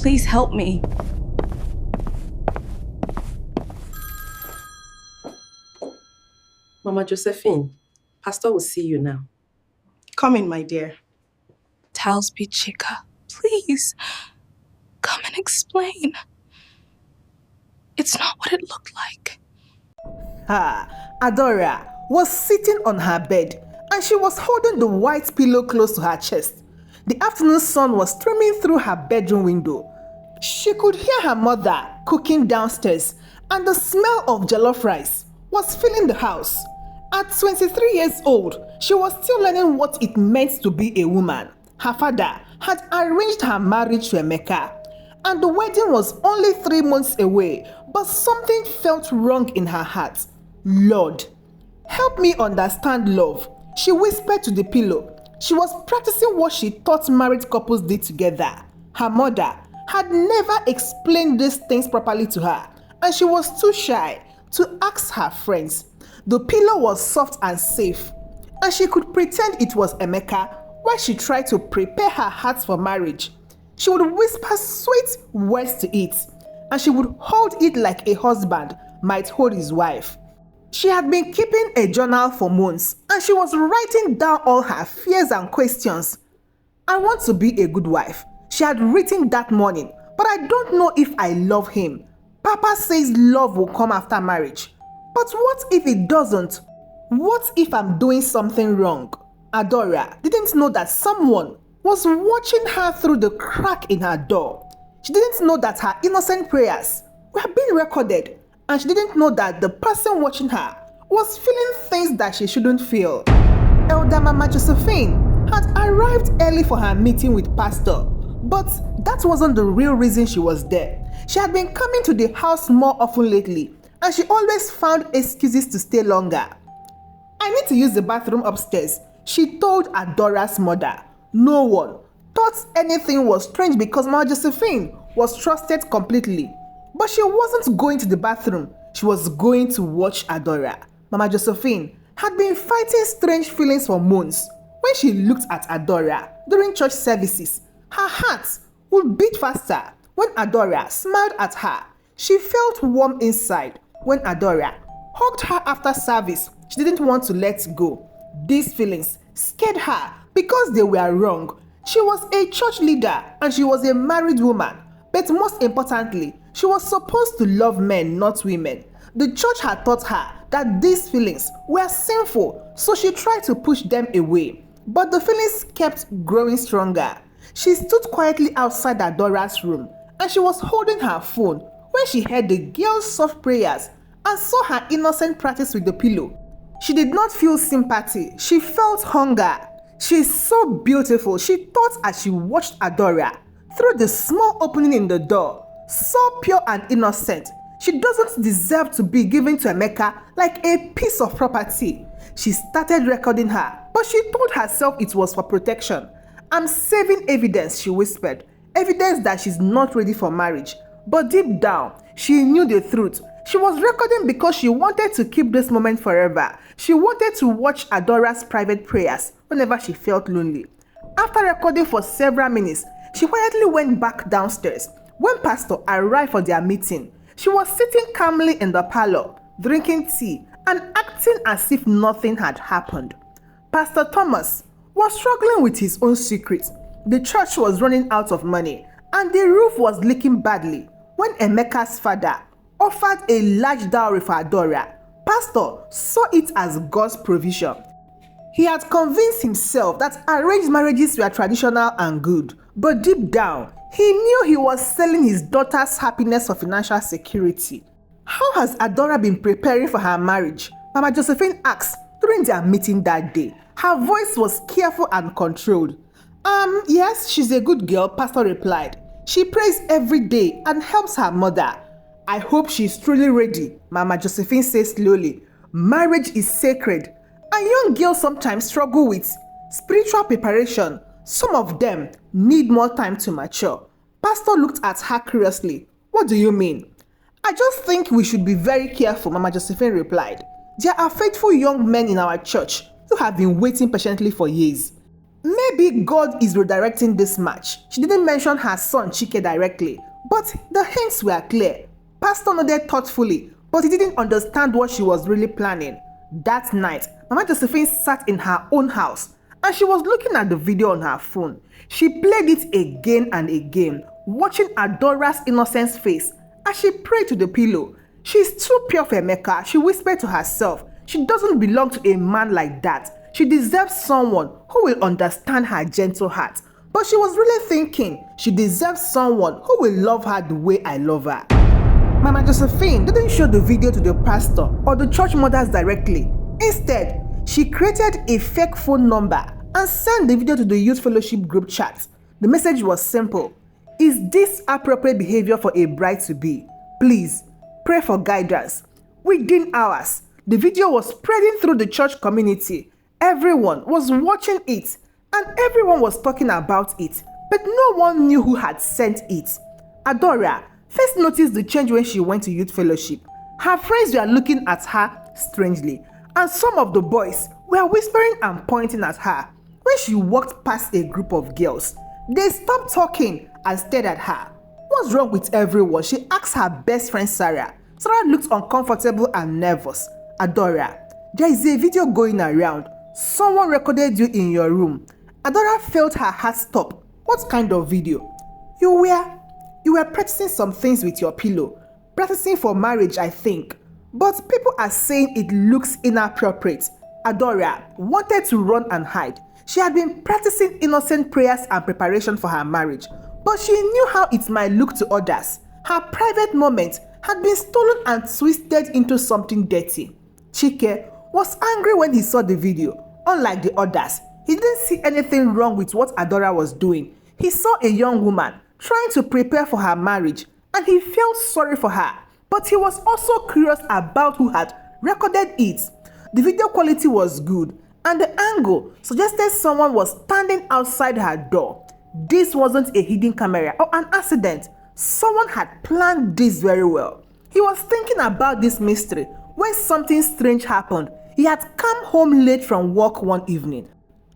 Please help me. Mama Josephine, Pastor will see you now. Come in, my dear. Talsby Chika, please, come and explain. It's not what it looked like. Adaora was sitting on her bed and she was holding the white pillow close to her chest. The afternoon sun was streaming through her bedroom window. She could hear her mother cooking downstairs and the smell of jollof rice was filling the house. At 23 years old, she was still learning what it meant to be a woman. Her father had arranged her marriage to Emeka, and the wedding was only 3 months away, but something felt wrong in her heart. Lord, help me understand love, she whispered to the pillow. She was practicing what she thought married couples did together. Her mother had never explained these things properly to her, and she was too shy to ask her friends. The pillow was soft and safe, and she could pretend it was Emeka while she tried to prepare her heart for marriage. She would whisper sweet words to it, and she would hold it like a husband might hold his wife. She had been keeping a journal for months, and she was writing down all her fears and questions. I want to be a good wife, she had written that morning, but I don't know if I love him. Papa says love will come after marriage. But what if it doesn't? What if I'm doing something wrong? Adaora didn't know that someone was watching her through the crack in her door. She didn't know that her innocent prayers were being recorded, and she didn't know that the person watching her was feeling things that she shouldn't feel. Elder Mama Josephine had arrived early for her meeting with Pastor, but that wasn't the real reason she was there. She had been coming to the house more often lately, and she always found excuses to stay longer. I need to use the bathroom upstairs, she told Adora's mother. No one thought anything was strange because Mama Josephine was trusted completely. But she wasn't going to the bathroom, she was going to watch Adaora. Mama Josephine had been fighting strange feelings for months. When she looked at Adaora during church services, her heart would beat faster. When Adaora smiled at her, she felt warm inside. When Adaora hugged her after service, she didn't want to let go. These feelings scared her because they were wrong. She was a church leader and she was a married woman. But most importantly, she was supposed to love men, not women. The church had taught her that these feelings were sinful, so she tried to push them away. But the feelings kept growing stronger. She stood quietly outside Adora's room and she was holding her phone when she heard the girl's soft prayers and saw her innocent practice with the pillow. She did not feel sympathy, she felt hunger. She's so beautiful, she thought as she watched Adaora through the small opening in the door. So pure and innocent. She doesn't deserve to be given to Emeka like a piece of property. She started recording her, but she told herself it was for protection. I'm saving evidence, she whispered. Evidence that she's not ready for marriage. But deep down, she knew the truth. She was recording because she wanted to keep this moment forever. She wanted to watch Adora's private prayers whenever she felt lonely. After recording for several minutes, she quietly went back downstairs. When Pastor arrived for their meeting, she was sitting calmly in the parlor, drinking tea and acting as if nothing had happened. Pastor Thomas was struggling with his own secret. The church was running out of money and the roof was leaking badly. When Emeka's father offered a large dowry for Adaora, Pastor saw it as God's provision. He had convinced himself that arranged marriages were traditional and good, but deep down, he knew he was selling his daughter's happiness for financial security. How has Adaora been preparing for her marriage? Mama Josephine asked during their meeting that day. Her voice was careful and controlled. Yes, she's a good girl, Pastor replied. She prays every day and helps her mother. I hope she's truly ready, Mama Josephine says slowly. Marriage is sacred, and young girls sometimes struggle with spiritual preparation. Some of them need more time to mature. Pastor looked at her curiously. What do you mean? I just think we should be very careful, Mama Josephine replied. There are faithful young men in our church who have been waiting patiently for years. Men Maybe God is redirecting this match. She didn't mention her son Chike directly, but the hints were clear. Pastor nodded thoughtfully, but he didn't understand what she was really planning. That night, Mama Josephine sat in her own house and she was looking at the video on her phone. She played it again and again, watching Adaora's innocent face as she prayed to the pillow. She's too pure for Emeka, she whispered to herself. She doesn't belong to a man like that. She deserves someone who will understand her gentle heart. But she was really thinking she deserves someone who will love her the way I love her. Mama Josephine didn't show the video to the pastor or the church mothers directly. Instead, she created a fake phone number and sent the video to the youth fellowship group chat. The message was simple. Is this appropriate behavior for a bride to be? Please, pray for guidance. Within hours, the video was spreading through the church community. Everyone was watching it and everyone was talking about it, but no one knew who had sent it. Adaora first noticed the change when she went to youth fellowship. Her friends were looking at her strangely, and some of the boys were whispering and pointing at her. When she walked past a group of girls, they stopped talking and stared at her. What's wrong with everyone? She asked her best friend Sarah. Sarah looked uncomfortable and nervous. Adaora, there is a video going around. Someone recorded you in your room. Adaora felt her heart stop. What kind of video? You were practicing some things with your pillow. Practicing for marriage, I think. But people are saying it looks inappropriate. Adaora wanted to run and hide. She had been practicing innocent prayers and preparation for her marriage, but she knew how it might look to others. Her private moment had been stolen and twisted into something dirty. Chike was angry when he saw the video. Unlike the others, he didn't see anything wrong with what Adaora was doing. He saw a young woman trying to prepare for her marriage and he felt sorry for her, but he was also curious about who had recorded it. The video quality was good and the angle suggested someone was standing outside her door. This wasn't a hidden camera or an accident. Someone had planned this very well. He was thinking about this mystery when something strange happened. He had come home late from work one evening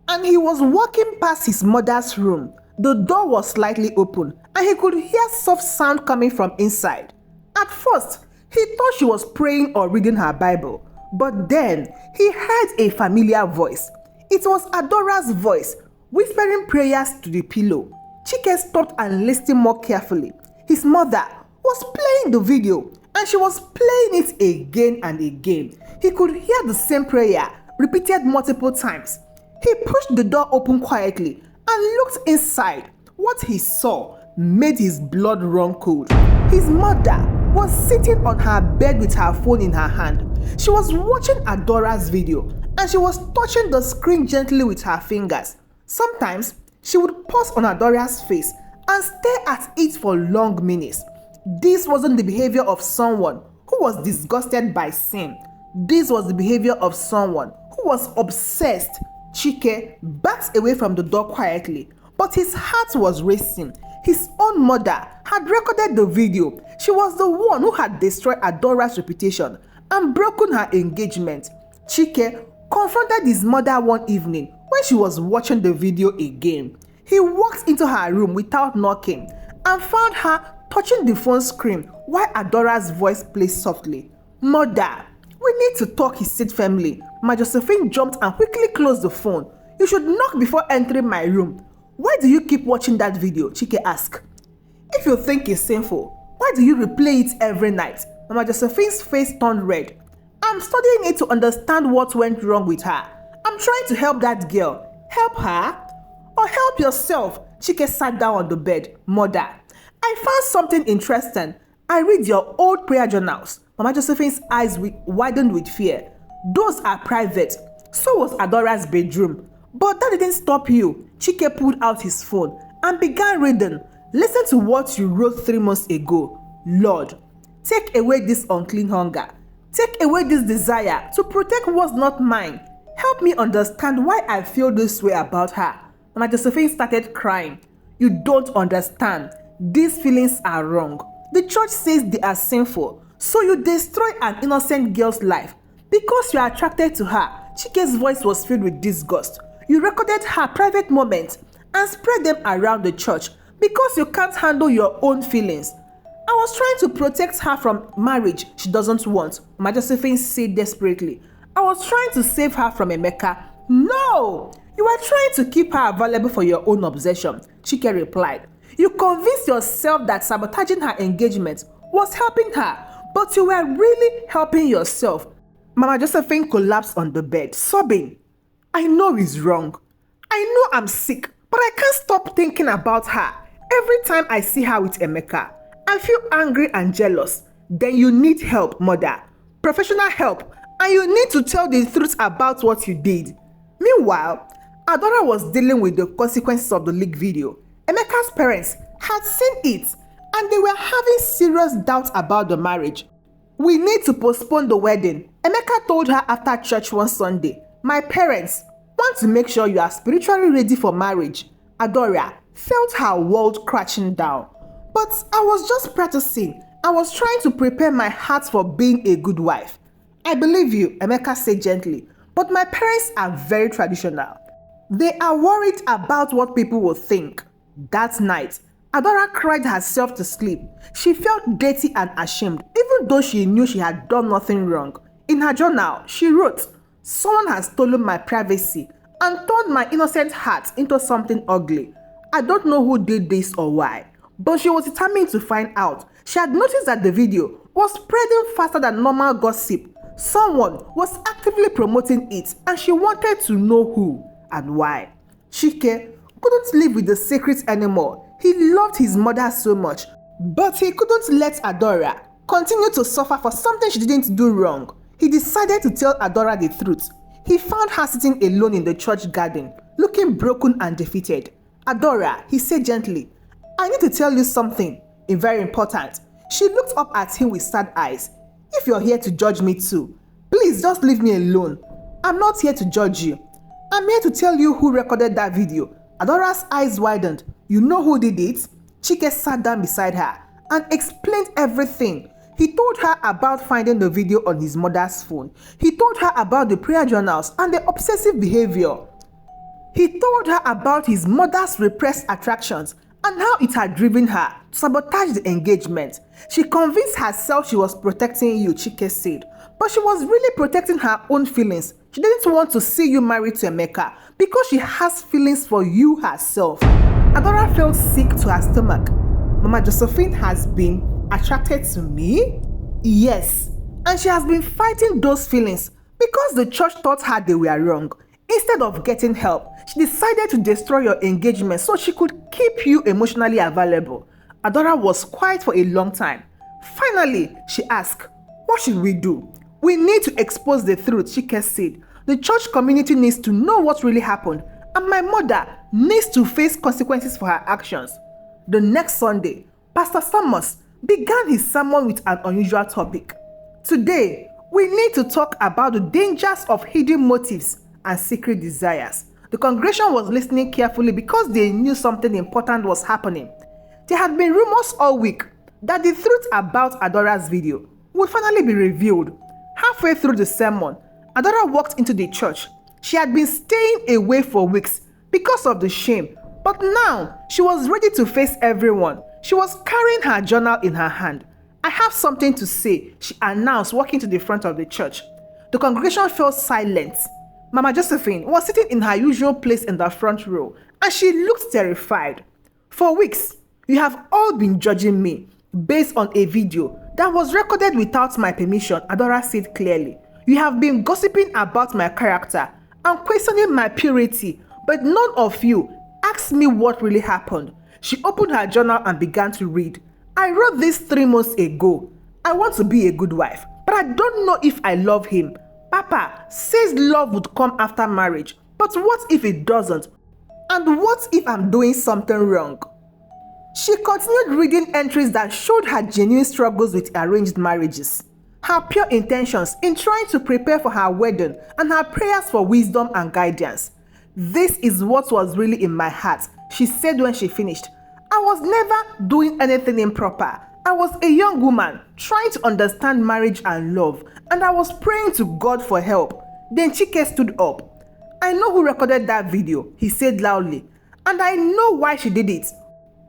and he was walking past his mother's room. The door was slightly open and he could hear soft sound coming from inside. At first, he thought she was praying or reading her Bible, but then he heard a familiar voice. It was Adaora's voice, whispering prayers to the pillow. Chike stopped and listened more carefully. His mother was playing the video and she was playing it again and again. He could hear the same prayer repeated multiple times. He pushed the door open quietly and looked inside. What he saw made his blood run cold. His mother was sitting on her bed with her phone in her hand. She was watching Adaora's video and she was touching the screen gently with her fingers. Sometimes she would pause on Adaora's face and stare at it for long minutes. This wasn't the behavior of someone who was disgusted by sin. This was the behavior of someone who was obsessed. Chike backed away from the door quietly, but his heart was racing. His own mother had recorded the video. She was the one who had destroyed Adaora's reputation and broken her engagement. Chike confronted his mother one evening when she was watching the video again. He walked into her room without knocking and found her touching the phone screen while Adaora's voice played softly. Mother, we need to talk, he said firmly. Mama Josephine jumped and quickly closed the phone. You should knock before entering my room. Why do you keep watching that video? Chike asked. If you think it's sinful, why do you replay it every night? Mama Josephine's face turned red. I'm studying it to understand what went wrong with her. I'm trying to help that girl. Help her? Or help yourself? Chike sat down on the bed. Mother, I found something interesting. I read your old prayer journals. Mama Josephine's eyes widened with fear. Those are private. So was Adaora's bedroom. But that didn't stop you. Chike pulled out his phone and began reading. Listen to what you wrote 3 months ago. Lord, take away this unclean hunger. Take away this desire to protect what's not mine. Help me understand why I feel this way about her. Mama Josephine started crying. You don't understand. These feelings are wrong. The church says they are sinful. So you destroy an innocent girl's life because you are attracted to her. Chike's voice was filled with disgust. You recorded her private moments and spread them around the church because you can't handle your own feelings. I was trying to protect her from marriage she doesn't want, Mama Josephine said desperately. I was trying to save her from Emeka. No! You are trying to keep her available for your own obsession, Chike replied. You convinced yourself that sabotaging her engagement was helping her, but you were really helping yourself. Mama Josephine collapsed on the bed, sobbing. I know it's wrong. I know I'm sick, but I can't stop thinking about her. Every time I see her with Emeka, I feel angry and jealous. Then you need help, mother. Professional help. And you need to tell the truth about what you did. Meanwhile, Adaora was dealing with the consequences of the leak video. Emeka's parents had seen it and they were having serious doubts about the marriage. We need to postpone the wedding, Emeka told her after church one Sunday. My parents want to make sure you are spiritually ready for marriage. Adaora felt her world crashing down. But I was just practicing. I was trying to prepare my heart for being a good wife. I believe you, Emeka said gently, but my parents are very traditional. They are worried about what people will think. That night, Adaora cried herself to sleep. She felt dirty and ashamed, even though she knew she had done nothing wrong. In her journal, she wrote, "Someone has stolen my privacy and turned my innocent heart into something ugly. I don't know who did this or why, but she was determined to find out. She had noticed that the video was spreading faster than normal gossip. Someone was actively promoting it and she wanted to know who and why." Chike couldn't live with the secret anymore. He loved his mother so much, but he couldn't let Adaora continue to suffer for something she didn't do wrong. He decided to tell Adaora the truth. He found her sitting alone in the church garden, looking broken and defeated. "Adaora," he said gently, "I need to tell you something, very important." She looked up at him with sad eyes. "If you're here to judge me too, please just leave me alone. I'm not here to judge you. I'm here to tell you who recorded that video." Adora's eyes widened. "You know who did it?" Chike sat down beside her and explained everything. He told her about finding the video on his mother's phone. He told her about the prayer journals and the obsessive behavior. He told her about his mother's repressed attractions and how it had driven her to sabotage the engagement. She convinced herself she was protecting you, Chike said, but she was really protecting her own feelings. She didn't want to see you married to Emeka because she has feelings for you herself. Adaora felt sick to her stomach. Mama Josephine has been attracted to me? Yes, and she has been fighting those feelings because the church thought her they were wrong. Instead of getting help, she decided to destroy your engagement so she could keep you emotionally available. Adaora was quiet for a long time. Finally, she asked, "What should we do?" "We need to expose the truth," Chike said. "The church community needs to know what really happened, and my mother needs to face consequences for her actions." The next Sunday, Pastor Thomas began his sermon with an unusual topic. "Today, we need to talk about the dangers of hidden motives and secret desires." The congregation was listening carefully because they knew something important was happening. There had been rumors all week that the truth about Adaora's video would finally be revealed. Halfway through the sermon, Adaora walked into the church. She had been staying away for weeks because of the shame, but now she was ready to face everyone. She was carrying her journal in her hand. "I have something to say," she announced, walking to the front of the church. The congregation fell silent. Mama Josephine was sitting in her usual place in the front row, and she looked terrified. "For weeks, you have all been judging me based on a video that was recorded without my permission," Adaora said clearly. "You have been gossiping about my character and questioning my purity, but none of you asked me what really happened." She opened her journal and began to read. "I wrote this 3 months ago. I want to be a good wife, but I don't know if I love him. Papa says love would come after marriage, but what if it doesn't? And what if I'm doing something wrong?" She continued reading entries that showed her genuine struggles with arranged marriages, her pure intentions in trying to prepare for her wedding, and her prayers for wisdom and guidance. "This is what was really in my heart," she said when she finished. "I was never doing anything improper. I was a young woman trying to understand marriage and love, and I was praying to God for help." Then Chike stood up. "I know who recorded that video," he said loudly, "and I know why she did it."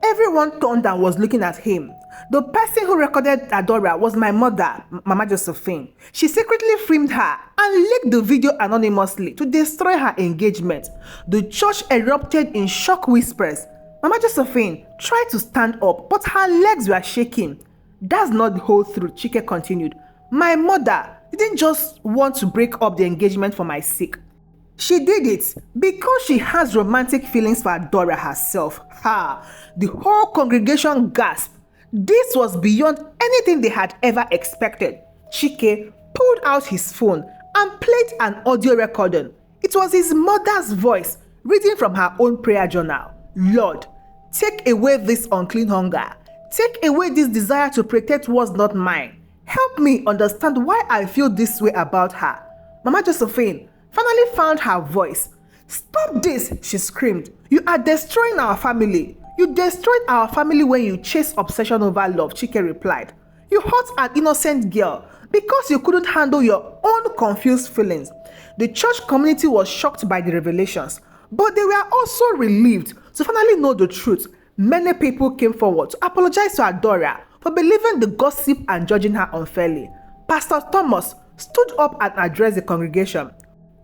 Everyone turned and was looking at him. The person who recorded Adaora was my mother, Mama Josephine. She secretly filmed her and leaked the video anonymously to destroy her engagement. The church erupted in shock whispers. Mama Josephine tried to stand up, but her legs were shaking. "That's not the whole truth," Chike continued. "My mother didn't just want to break up the engagement for my sake. She did it because she has romantic feelings for Adaora herself." The whole congregation gasped. This was beyond anything they had ever expected. Chike pulled out his phone and played an audio recording. It was his mother's voice reading from her own prayer journal. "Lord, take away this unclean hunger. Take away this desire to protect what's not mine. Help me understand why I feel this way about her." Mama Josephine finally found her voice. "Stop this," she screamed. "You are destroying our family. You destroyed our family when you chased obsession over love," Chike replied. "You hurt an innocent girl because you couldn't handle your own confused feelings." The church community was shocked by the revelations, but they were also relieved to finally know the truth. Many people came forward to apologize to Adaora for believing the gossip and judging her unfairly. Pastor Thomas stood up and addressed the congregation.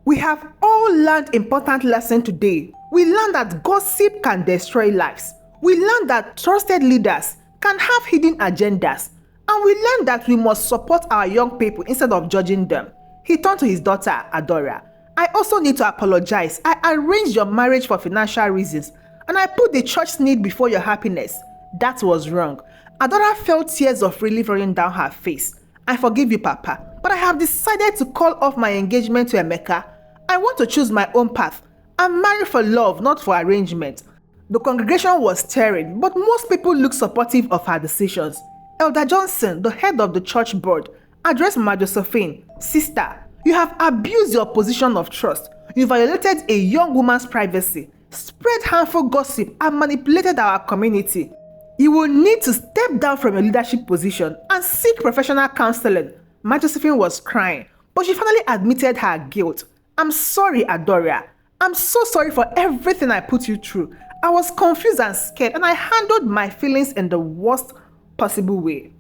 "We have all learned important lesson today. We learned that gossip can destroy lives. We learned that trusted leaders can have hidden agendas. And we learned that we must support our young people instead of judging them." He turned to his daughter, Adaora. "I also need to apologize. I arranged your marriage for financial reasons, and I put the church's need before your happiness. That was wrong." Adaora felt tears of relief running down her face. "I forgive you, Papa, but I have decided to call off my engagement to Emeka. I want to choose my own path. I'm married for love, not for arrangement." The congregation was stirring, but most people looked supportive of her decisions. Elder Johnson, the head of the church board, addressed Mama Josephine. "Sister, you have abused your position of trust. You violated a young woman's privacy, spread harmful gossip, and manipulated our community. You will need to step down from your leadership position and seek professional counseling." Mama Josephine was crying, but she finally admitted her guilt. "I'm sorry, Adaora. I'm so sorry for everything I put you through. I was confused and scared, and I handled my feelings in the worst possible way."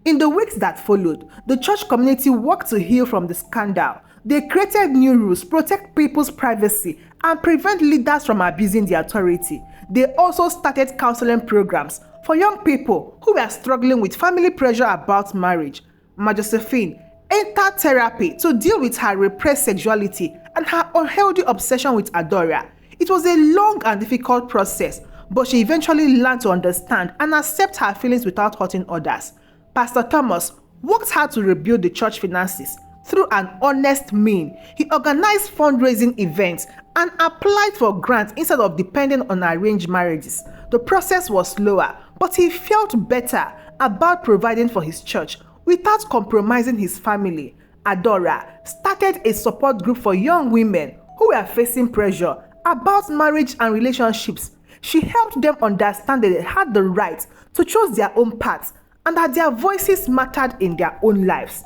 In the weeks that followed, the church community worked to heal from the scandal. They created new rules, protect people's privacy, and prevent leaders from abusing the authority. They also started counseling programs for young people who were struggling with family pressure about marriage. Mama Josephine entered therapy to deal with her repressed sexuality and her unhealthy obsession with Adaora. It was a long and difficult process, but she eventually learned to understand and accept her feelings without hurting others. Pastor Thomas worked hard to rebuild the church finances through an honest means. He organized fundraising events and applied for grants instead of depending on arranged marriages. The process was slower, but he felt better about providing for his church without compromising his family. Adaora started a support group for young women who were facing pressure about marriage and relationships. She helped them understand that they had the right to choose their own paths and that their voices mattered in their own lives.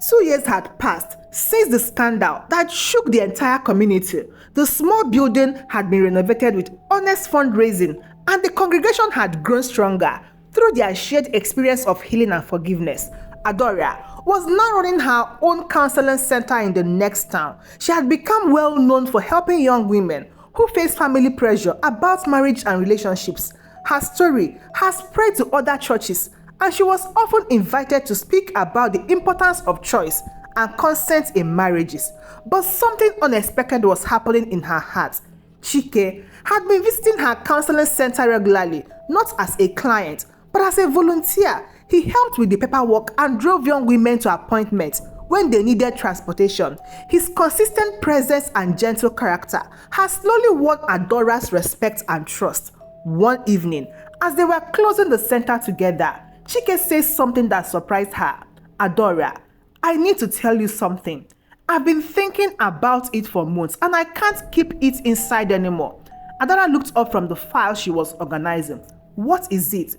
2 years had passed since the scandal that shook the entire community. The small building had been renovated with honest fundraising, and the congregation had grown stronger through their shared experience of healing and forgiveness. Adaora was now running her own counseling center in the next town. She had become well known for helping young women who face family pressure about marriage and relationships. Her story has spread to other churches, and she was often invited to speak about the importance of choice and consent in marriages. But something unexpected was happening in her heart. Chike had been visiting her counseling center regularly, not as a client, but as a volunteer. He helped with the paperwork and drove young women to appointments when they needed transportation. His consistent presence and gentle character has slowly won Adaora's respect and trust. One evening, as they were closing the center together, Chike says something that surprised her. "Adaora, I need to tell you something. I've been thinking about it for months and I can't keep it inside anymore." Adaora looked up from the file she was organizing. "What is it?"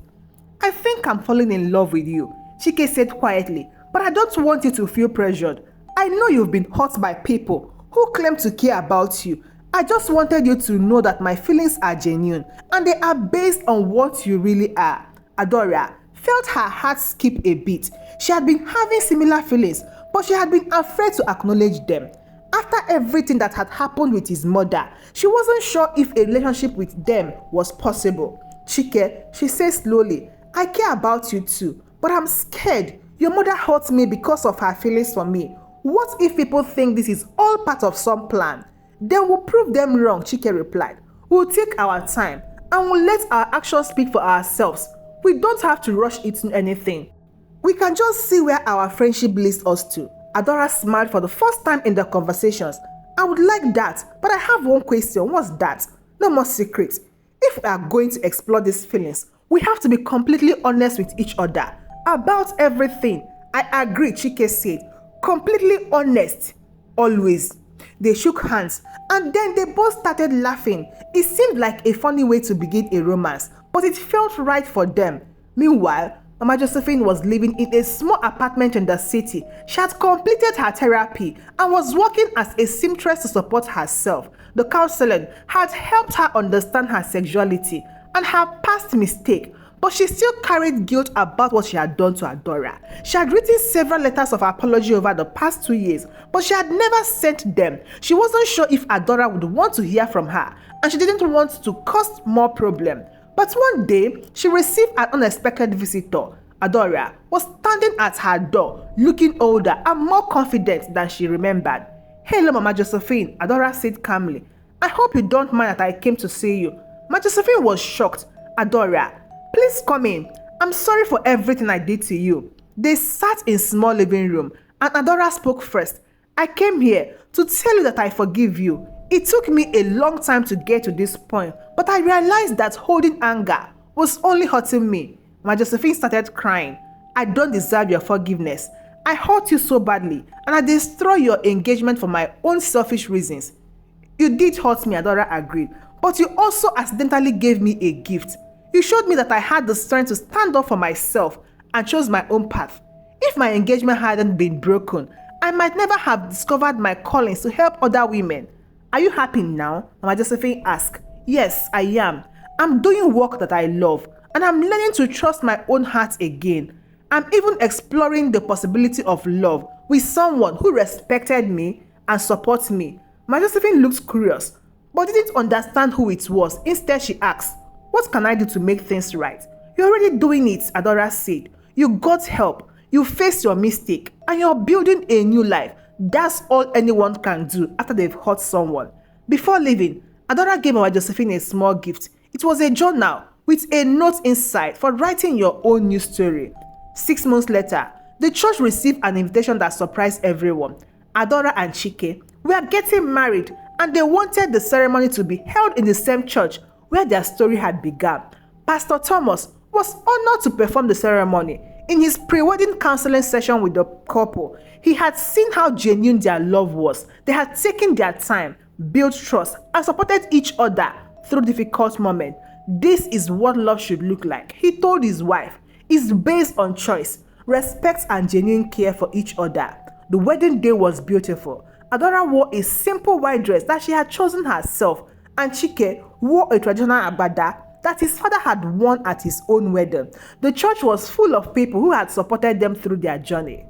"I think I'm falling in love with you," Chike said quietly, "but I don't want you to feel pressured. I know you've been hurt by people who claim to care about you. I just wanted you to know that my feelings are genuine and they are based on what you really are. Adaora felt her heart skip a beat. She had been having similar feelings, but she had been afraid to acknowledge them. After everything that had happened with his mother, she wasn't sure if a relationship with them was possible. Chike, she said slowly, I care about you too, but I'm scared. Your mother hurt me because of her feelings for me. What if people think this is all part of some plan? Then we'll prove them wrong, Chike replied. We'll take our time and we'll let our actions speak for ourselves. We don't have to rush into anything. We can just see where our friendship leads us to. Adaora smiled for the first time in the conversations. I would like that, but I have one question. What's that? No more secrets. If we are going to explore these feelings, we have to be completely honest with each other about everything. I agree, Chike said. Completely honest. Always. They shook hands and then they both started laughing. It seemed like a funny way to begin a romance, but it felt right for them. Meanwhile, Mama Josephine was living in a small apartment in the city. She had completed her therapy and was working as a seamstress to support herself. The counseling had helped her understand her sexuality and her past mistake, but she still carried guilt about what she had done to Adaora. She had written several letters of apology over the past 2 years, but she had never sent them. She wasn't sure if Adaora would want to hear from her, and she didn't want to cause more problem. But one day, she received an unexpected visitor. Adaora was standing at her door, looking older and more confident than she remembered. Hello, Mama Josephine, Adaora said calmly. I hope you don't mind that I came to see you. Mama Josephine was shocked. Adaora, please come in. I'm sorry for everything I did to you. They sat in small living room and Adaora spoke first. I came here to tell you that I forgive you. It took me a long time to get to this point, but I realized that holding anger was only hurting me. Mama Josephine started crying. I don't deserve your forgiveness. I hurt you so badly and I destroyed your engagement for my own selfish reasons. You did hurt me, Adaora agreed, but you also accidentally gave me a gift. You showed me that I had the strength to stand up for myself and chose my own path. If my engagement hadn't been broken, I might never have discovered my callings to help other women. Are you happy now? Mama Josephine asked. Yes, I am. I'm doing work that I love, and I'm learning to trust my own heart again. I'm even exploring the possibility of love with someone who respected me and supports me. Mama Josephine looked curious, but didn't understand who it was. Instead, she asked, what can I do to make things right? You're already doing it, Adaora said. You got help, you faced your mistake, and you're building a new life. That's all anyone can do after they've hurt someone. Before leaving, Adaora gave Mama Josephine a small gift. It was a journal with a note inside for writing your own new story. 6 months later, the church received an invitation that surprised everyone. Adaora and Chike were getting married and they wanted the ceremony to be held in the same church where their story had begun. Pastor Thomas was honored to perform the ceremony. In his pre-wedding counseling session with the couple, he had seen how genuine their love was. They had taken their time, built trust, and supported each other through difficult moments. This is what love should look like, he told his wife. It's based on choice, respect, and genuine care for each other. The wedding day was beautiful. Adaora wore a simple white dress that she had chosen herself, and Chike wore a traditional agbada that his father had worn at his own wedding. The church was full of people who had supported them through their journey.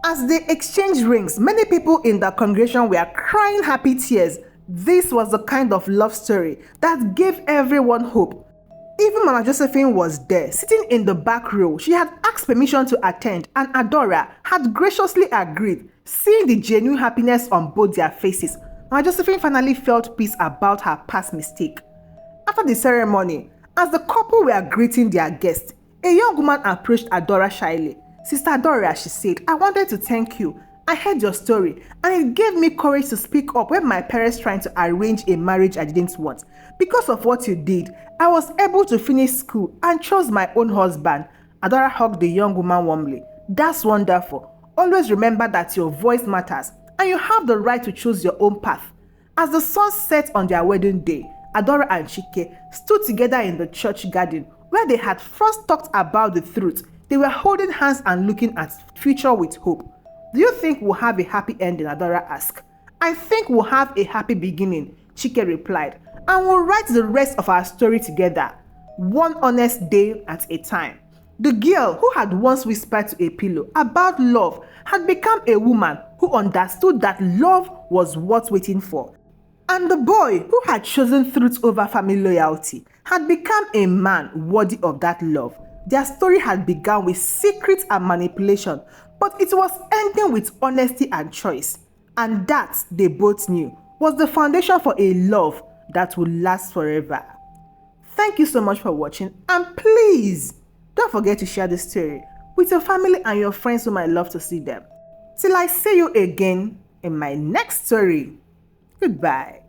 As they exchanged rings, many people in the congregation were crying happy tears. This was the kind of love story that gave everyone hope. Even Mama Josephine was there, sitting in the back row. She had asked permission to attend, and Adaora had graciously agreed, seeing the genuine happiness on both their faces. Mama Josephine finally felt peace about her past mistake. After the ceremony, as the couple were greeting their guests, a young woman approached Adaora shyly. Sister Adaora, she said, I wanted to thank you. I heard your story and it gave me courage to speak up when my parents tried to arrange a marriage I didn't want. Because of what you did, I was able to finish school and chose my own husband. Adaora hugged the young woman warmly. That's wonderful. Always remember that your voice matters and you have the right to choose your own path. As the sun set on their wedding day, Adaora and Chike stood together in the church garden where they had first talked about the truth. They were holding hands and looking at future with hope. Do you think we'll have a happy ending? Adaora asked. I think we'll have a happy beginning, Chike replied, and we'll write the rest of our story together, one honest day at a time. The girl who had once whispered to a pillow about love had become a woman who understood that love was worth waiting for. And the boy who had chosen truth over family loyalty had become a man worthy of that love. Their story had begun with secrets and manipulation, but it was ending with honesty and choice. And that, they both knew, was the foundation for a love that would last forever. Thank you so much for watching, and please don't forget to share this story with your family and your friends who might love to see them. Till I see you again in my next story. Goodbye.